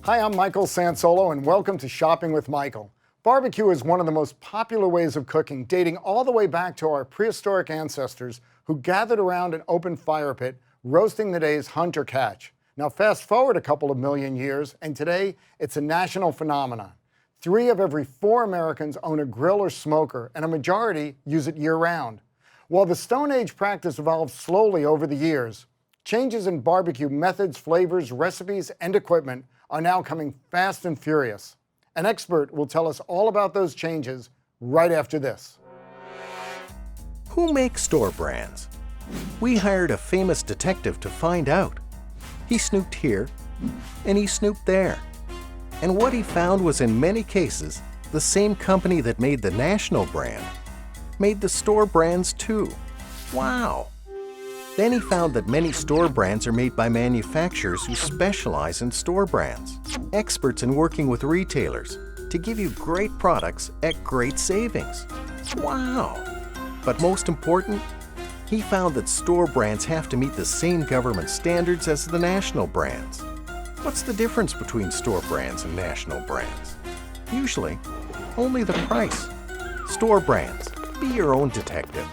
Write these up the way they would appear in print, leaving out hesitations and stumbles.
Hi, I'm Michael Sansolo, and welcome to Shopping with Michael. Barbecue is one of the most popular ways of cooking, dating all the way back to our prehistoric ancestors who gathered around an open fire pit, roasting the day's hunt or catch. Now, fast forward a couple of million years, and today it's a national phenomenon. 3 of every 4 Americans own a grill or smoker, and a majority use it year-round. While the Stone Age practice evolved slowly over the years, changes in barbecue methods, flavors, recipes, and equipment are now coming fast and furious. An expert will tell us all about those changes right after this. Who makes store brands? We hired a famous detective to find out. He snooped here, and he snooped there. And what he found was, in many cases, the same company that made the national brand made the store brands too. Wow! Then he found that many store brands are made by manufacturers who specialize in store brands, experts in working with retailers to give you great products at great savings. Wow! But most important, he found that store brands have to meet the same government standards as the national brands. What's the difference between store brands and national brands? Usually, only the price. Store brands. Be your own detective.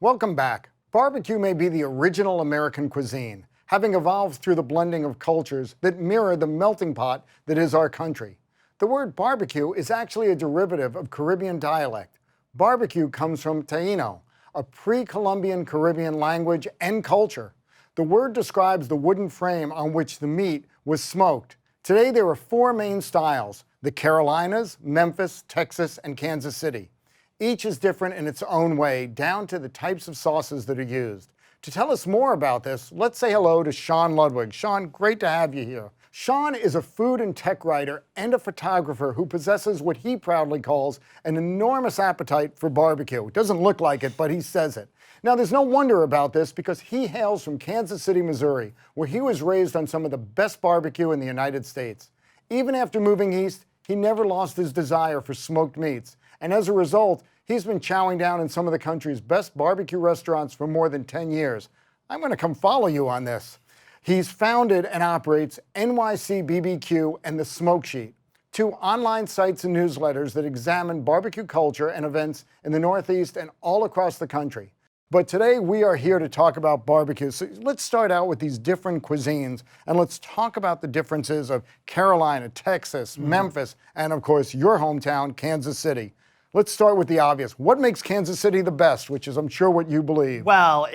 Welcome back. Barbecue may be the original American cuisine, having evolved through the blending of cultures that mirror the melting pot that is our country. The word barbecue is actually a derivative of Caribbean dialect. Barbecue comes from Taino, a pre-Columbian Caribbean language and culture. The word describes the wooden frame on which the meat was smoked. Today there are 4 main styles: the Carolinas, Memphis, Texas, and Kansas City. Each is different in its own way, down to the types of sauces that are used. To tell us more about this, let's say hello to Sean Ludwig. Sean, great to have you here. Sean is a food and tech writer and a photographer who possesses what he proudly calls an enormous appetite for barbecue. It doesn't look like it, but he says it. Now, there's no wonder about this because he hails from Kansas City, Missouri, where he was raised on some of the best barbecue in the United States. Even after moving east, he never lost his desire for smoked meats. And as a result, he's been chowing down in some of the country's best barbecue restaurants for more than 10 years. I'm going to come follow you on this. He's founded and operates NYC BBQ and The Smoke Sheet, 2 online sites and newsletters that examine barbecue culture and events in the Northeast and all across the country. But today we are here to talk about barbecue. So let's start out with these different cuisines, and let's talk about the differences of Carolina, Texas, Memphis, and of course your hometown, Kansas City. Let's start with the obvious. What makes Kansas City the best, which is, I'm sure, what you believe? Well,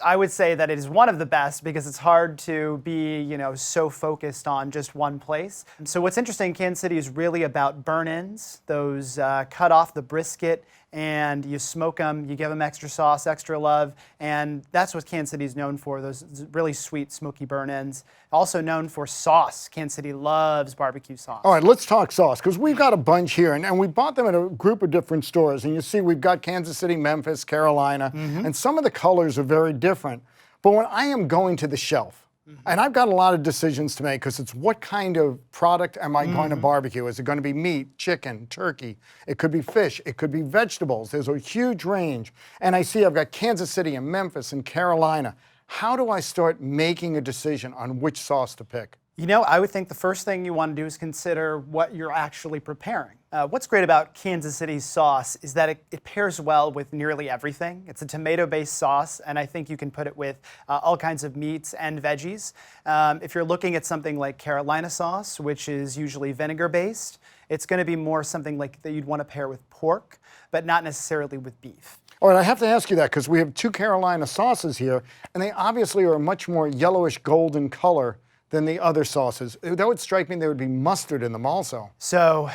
I would say that it is one of the best because it's hard to be, so focused on just one place. So what's interesting, Kansas City is really about burn-ins, those cut off the brisket, and you smoke them, you give them extra sauce, extra love, and that's what Kansas City is known for, those really sweet, smoky burn-ins. Also known for sauce. Kansas City loves barbecue sauce. All right, let's talk sauce, because we've got a bunch here, and we bought them at a group of different stores, and you see we've got Kansas City, Memphis, Carolina, and some of the colors are very different. But when I am going to the shelf, and I've got a lot of decisions to make because it's what kind of product am I going to barbecue? Is it going to be meat, chicken, turkey? It could be fish. It could be vegetables. There's a huge range. And I see I've got Kansas City and Memphis and Carolina. How do I start making a decision on which sauce to pick? I would think the first thing you want to do is consider what you're actually preparing. What's great about Kansas City's sauce is that it pairs well with nearly everything. It's a tomato-based sauce, and I think you can put it with all kinds of meats and veggies. If you're looking at something like Carolina sauce, which is usually vinegar-based, it's going to be more something like that you'd want to pair with pork, but not necessarily with beef. All right, I have to ask you that because we have 2 Carolina sauces here, and they obviously are a much more yellowish golden color than the other sauces. That would strike me there would be mustard in them also. So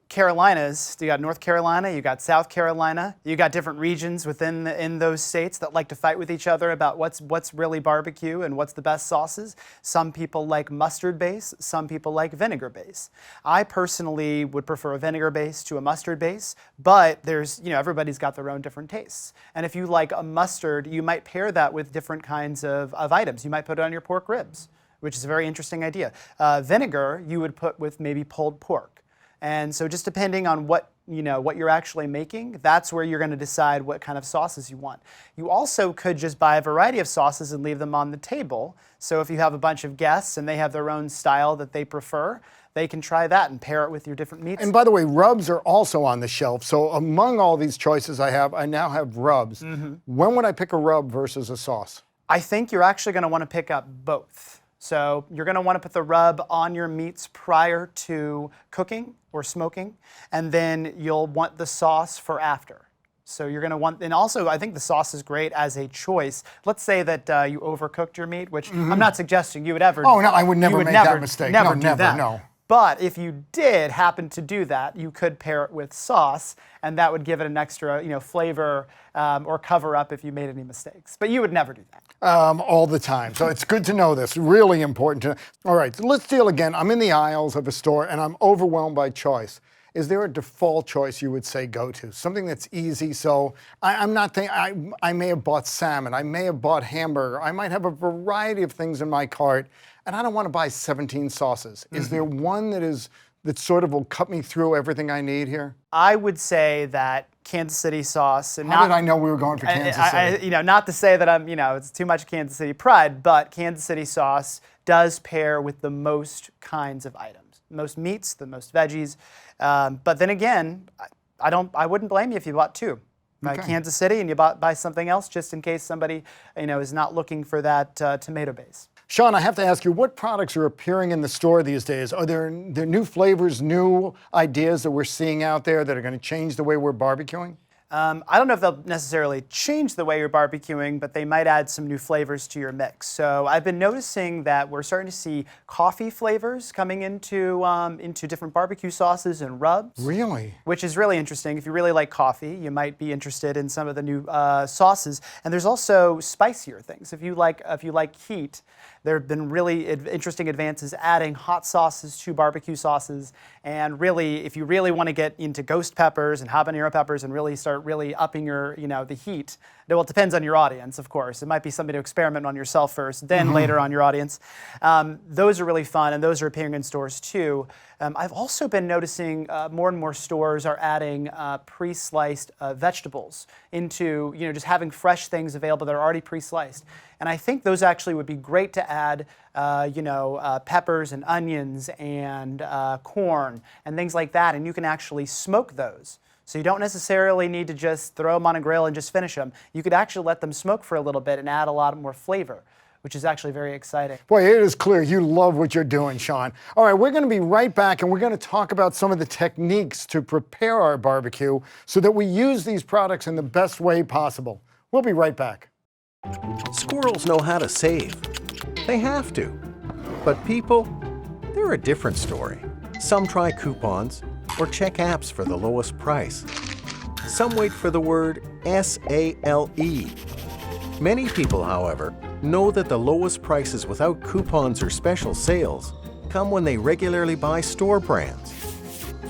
Carolinas, you got North Carolina, you got South Carolina, you got different regions in those states that like to fight with each other about what's really barbecue and what's the best sauces. Some people like mustard base, some people like vinegar base. I personally would prefer a vinegar base to a mustard base, but there's, everybody's got their own different tastes. And if you like a mustard, you might pair that with different kinds of items. You might put it on your pork ribs, which is a very interesting idea. Vinegar you would put with maybe pulled pork. And so just depending on what you're actually making, that's where you're going to decide what kind of sauces you want. You also could just buy a variety of sauces and leave them on the table. So if you have a bunch of guests and they have their own style that they prefer, they can try that and pair it with your different meats. And by the way, rubs are also on the shelf. So among all these choices I now have rubs. When would I pick a rub versus a sauce? I think you're actually going to want to pick up both. So you're going to want to put the rub on your meats prior to cooking or smoking, and then you'll want the sauce for after. So you're going to want, and also I think the sauce is great as a choice. Let's say that you overcooked your meat, which I'm not suggesting you would ever. Oh no, I would never make that mistake. Never No, do never, that. no. But if you did happen to do that, you could pair it with sauce, and that would give it an extra, flavor or cover up if you made any mistakes. But you would never do that. All the time. So it's good to know this. Really important to know. All right, so let's deal again. I'm in the aisles of a store and I'm overwhelmed by choice. Is there a default choice you would say go to? Something that's easy. So I'm not thinking, I may have bought salmon. I may have bought hamburger. I might have a variety of things in my cart and I don't want to buy 17 sauces. Is there one that sort of will cut me through everything I need here? I would say that Kansas City sauce. And How did I know we were going for Kansas City? Not to say that it's too much Kansas City pride, but Kansas City sauce does pair with the most kinds of items, most meats, the most veggies. But then again, I wouldn't blame you if you bought two. Kansas City, and you buy something else just in case somebody is not looking for that tomato base. Sean, I have to ask you, what products are appearing in the store these days? Are there new flavors, new ideas that we're seeing out there that are going to change the way we're barbecuing? I don't know if they'll necessarily change the way you're barbecuing, but they might add some new flavors to your mix. So I've been noticing that we're starting to see coffee flavors coming into different barbecue sauces and rubs. Really? Which is really interesting. If you really like coffee, you might be interested in some of the new sauces. And there's also spicier things. If you like heat, there have been really interesting advances adding hot sauces to barbecue sauces. And really, if you really want to get into ghost peppers and habanero peppers and really start upping your, the heat, well, it depends on your audience, of course. It might be something to experiment on yourself first, then later on your audience. Those are really fun, and those are appearing in stores too. I've also been noticing more and more stores are adding pre-sliced vegetables into, just having fresh things available that are already pre-sliced. And I think those actually would be great to add, peppers and onions and corn and things like that, and you can actually smoke those. So you don't necessarily need to just throw them on a grill and just finish them. You could actually let them smoke for a little bit and add a lot more flavor, which is actually very exciting. Boy, it is clear you love what you're doing, Sean. All right, we're going to be right back, and we're going to talk about some of the techniques to prepare our barbecue so that we use these products in the best way possible. We'll be right back. Squirrels know how to save. They have to. But people, they're a different story. Some try coupons or check apps for the lowest price. Some wait for the word SALE. Many people, however, know that the lowest prices without coupons or special sales come when they regularly buy store brands.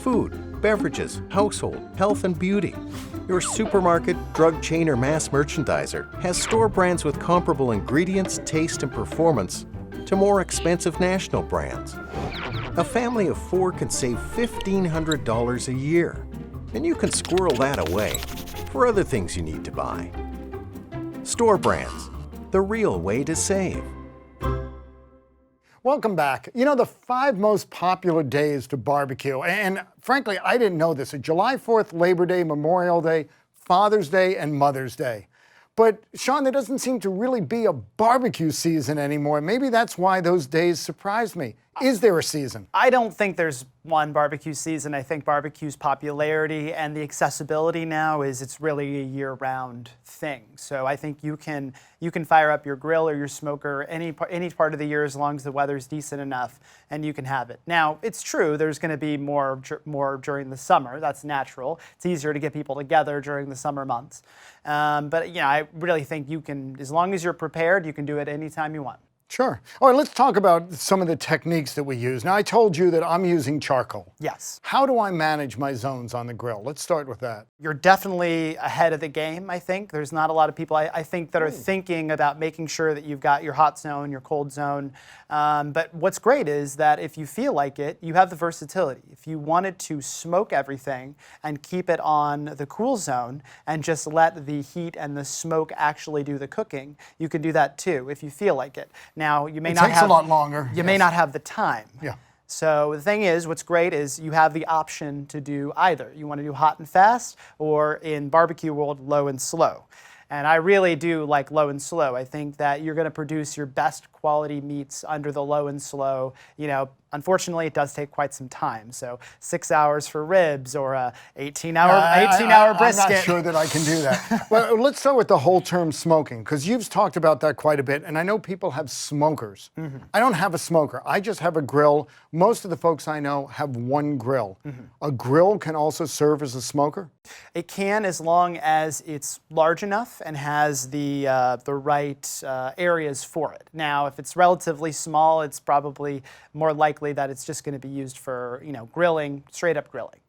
Food, beverages, household, health and beauty. Your supermarket, drug chain, or mass merchandiser has store brands with comparable ingredients, taste, and performance to more expensive national brands. A family of 4 can save $1,500 a year, and you can squirrel that away for other things you need to buy. Store brands, the real way to save. Welcome back. The 5 most popular days to barbecue, and frankly, I didn't know this, are July 4th, Labor Day, Memorial Day, Father's Day, and Mother's Day. But Sean, there doesn't seem to really be a barbecue season anymore. Maybe that's why those days surprised me. Is there a season? I don't think there's one barbecue season. I think barbecue's popularity and the accessibility now is it's really a year-round thing. So I think you can fire up your grill or your smoker any part of the year as long as the weather's decent enough, and you can have it. Now, it's true there's going to be more during the summer. That's natural. It's easier to get people together during the summer months. But I really think you can, as long as you're prepared, you can do it anytime you want. Sure. All right, let's talk about some of the techniques that we use. Now, I told you that I'm using charcoal. Yes. How do I manage my zones on the grill? Let's start with that. You're definitely ahead of the game, I think. There's not a lot of people, I think, that are thinking about making sure that you've got your hot zone, your cold zone. But what's great is that if you feel like it, you have the versatility. If you wanted to smoke everything and keep it on the cool zone and just let the heat and the smoke actually do the cooking, you can do that too if you feel like it. Now, you may It not takes have a lot longer. You may not have the time. Yeah. So the thing is, what's great is you have the option to do either. You want to do hot and fast, or in barbecue world, low and slow. And I really do like low and slow. I think that you're going to produce your best quality meats under the low and slow. You know, unfortunately, it does take quite some time. So 6 hours for ribs or a 18-hour brisket. I'm not sure that I can do that. Well, let's start with the whole term smoking, because you've talked about that quite a bit, and I know people have smokers. I don't have a smoker. I just have a grill. Most of the folks I know have one grill. A grill can also serve as a smoker? It can, as long as it's large enough and has the right areas for it. Now, if it's relatively small, it's probably more likely that it's just going to be used for, you know, grilling, straight up grilling.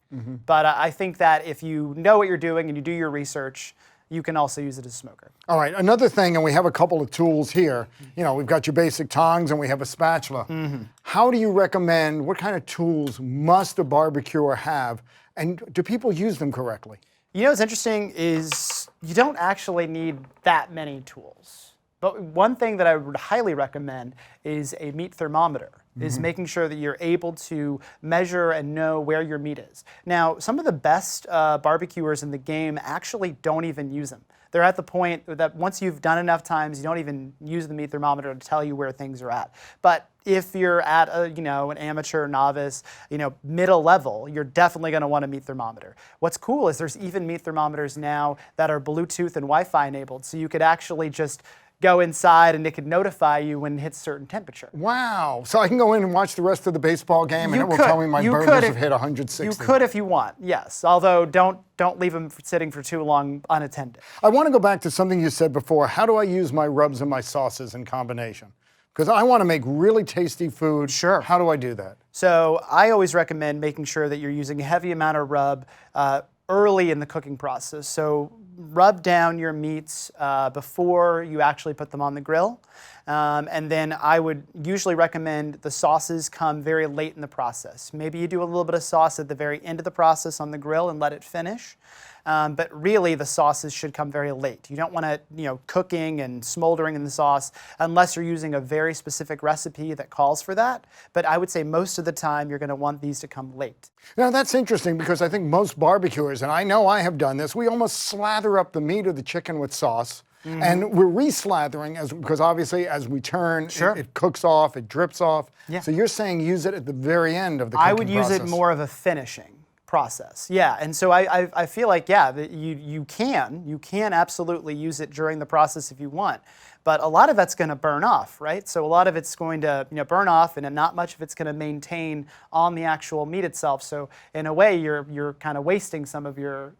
But I think that if you know what you're doing and you do your research, you can also use it as a smoker. All right, another thing, and we have a couple of tools here. You know, we've got your basic tongs and we have a spatula. How do you recommend, what kind of tools must a barbecuer have, and do people use them correctly? You know what's interesting is you don't actually need that many tools. But one thing that I would highly recommend is a meat thermometer, is making sure that you're able to measure and know where your meat is. Now, some of the best barbecuers in the game actually don't even use them. They're at the point that once you've done enough times, you don't even use the meat thermometer to tell you where things are at. But if you're at a, you know, an amateur, novice, you know, middle level, you're definitely going to want a meat thermometer. What's cool is there's even meat thermometers now that are Bluetooth and Wi-Fi enabled, so you could actually just go inside and it could notify you when it hits a certain temperature. Wow. So I can go in and watch the rest of the baseball game and it will tell me my burgers have hit 160. You could if you want, yes. Although don't leave them sitting for too long unattended. I want to go back to something you said before. How do I use my rubs and my sauces in combination? Because I want to make really tasty food. Sure. How do I do that? So I always recommend making sure that you're using a heavy amount of rub early in the cooking process. So rub down your meats before you actually put them on the grill. And then I would usually recommend the sauces come very late in the process. Maybe you do a little bit of sauce at the very end of the process on the grill and let it finish. But really, the sauces should come very late. You don't want to, you know, cooking and smoldering in the sauce unless you're using a very specific recipe that calls for that. But I would say most of the time, you're going to want these to come late. Now, that's interesting because I think most barbecuers, and I know I have done this, we almost slather up the meat of the chicken with sauce. And we're re-slathering because obviously as we turn, it cooks off, it drips off. Yeah. So you're saying use it at the very end of the cooking I would use it more of a finishing process. Yeah, and so I feel like, yeah, that you can absolutely use it during the process if you want, but a lot of that's going to burn off, right? So a lot of it's going to, you know, burn off, and not much of it's going to maintain on the actual meat itself. So in a way, you're kind of wasting some of your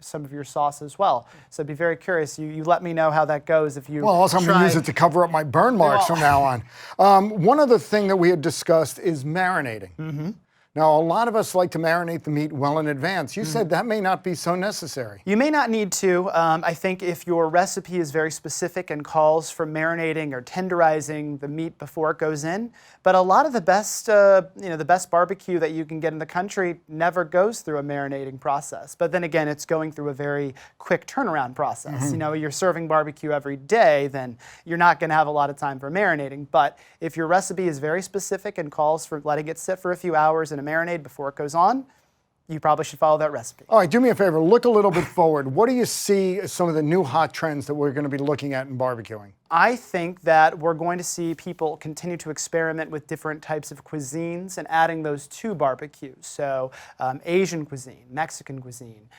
sauce as well. So I'd be very curious. You let me know how that goes if you. Well, also I'm going to use it to cover up my burn marks from now on. One other thing that we had discussed is marinating. Now, a lot of us like to marinate the meat well in advance. You said that may not be so necessary. You may not need to. I think if your recipe is very specific and calls for marinating or tenderizing the meat before it goes in, but a lot of the best, the best barbecue that you can get in the country never goes through a marinating process. But then again, it's going through a very quick turnaround process. You know, you're serving barbecue every day, then you're not going to have a lot of time for marinating. But if your recipe is very specific and calls for letting it sit for a few hours in a marinade before it goes on, you probably should follow that recipe. All right, do me a favor, look a little bit forward. What do you see as some of the new hot trends that we're going to be looking at in barbecuing? I think that we're going to see people continue to experiment with different types of cuisines and adding those to barbecues. So Asian cuisine, Mexican cuisine,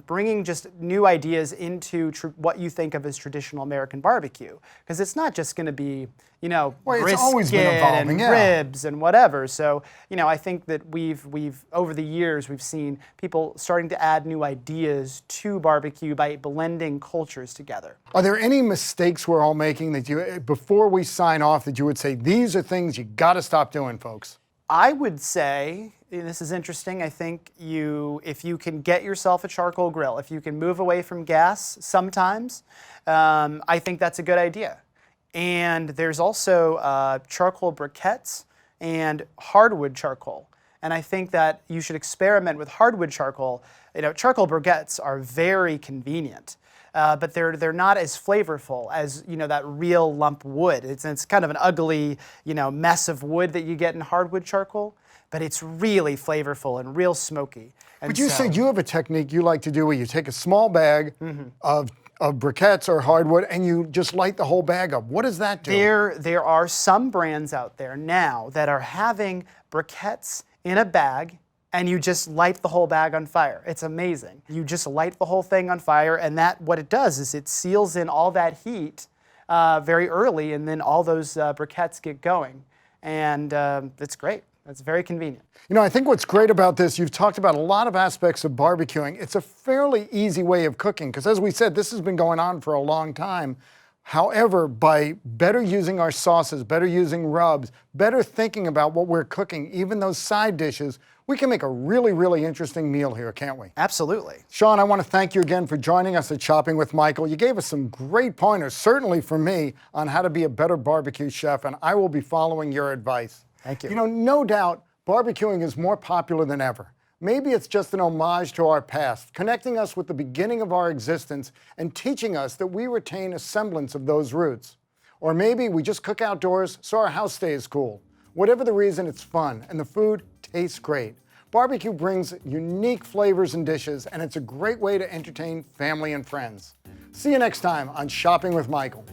bringing just new ideas into what you think of as traditional American barbecue. Because it's not just going to be, you know, it's always been evolving, and ribs and whatever. So, you know, I think that we've over the years, we've seen people starting to add new ideas to barbecue by blending cultures together. Are there any mistakes we're all making making that you, before we sign off, that you would say, these are things you got to stop doing, folks? I would say, and this is interesting, I think if you can get yourself a charcoal grill, if you can move away from gas sometimes, I think that's a good idea. And there's also charcoal briquettes and hardwood charcoal. And I think that you should experiment with hardwood charcoal. Charcoal briquettes are very convenient, but they're not as flavorful as that real lump wood. It's kind of an ugly mess of wood that you get in hardwood charcoal, but it's really flavorful and real smoky. And but you said you have a technique you like to do where you take a small bag of briquettes or hardwood and you just light the whole bag up. What does that do? There are some brands out there now that are having briquettes in a bag, and you just light the whole bag on fire. It's amazing. You just light the whole thing on fire, and what it does is it seals in all that heat very early, and then all those briquettes get going. And it's great. It's very convenient. I think what's great about this, you've talked about a lot of aspects of barbecuing. It's a fairly easy way of cooking, because as we said, this has been going on for a long time. However, by better using our sauces, better using rubs, better thinking about what we're cooking, even those side dishes, we can make a really, really interesting meal here, can't we? Absolutely. Sean, I want to thank you again for joining us at Shopping with Michael. You gave us some great pointers, certainly for me, on how to be a better barbecue chef, and I will be following your advice. Thank you. No doubt, barbecuing is more popular than ever. Maybe it's just an homage to our past, connecting us with the beginning of our existence and teaching us that we retain a semblance of those roots. Or maybe we just cook outdoors so our house stays cool. Whatever the reason, it's fun and the food tastes great. Barbecue brings unique flavors and dishes, and it's a great way to entertain family and friends. See you next time on Shopping with Michael.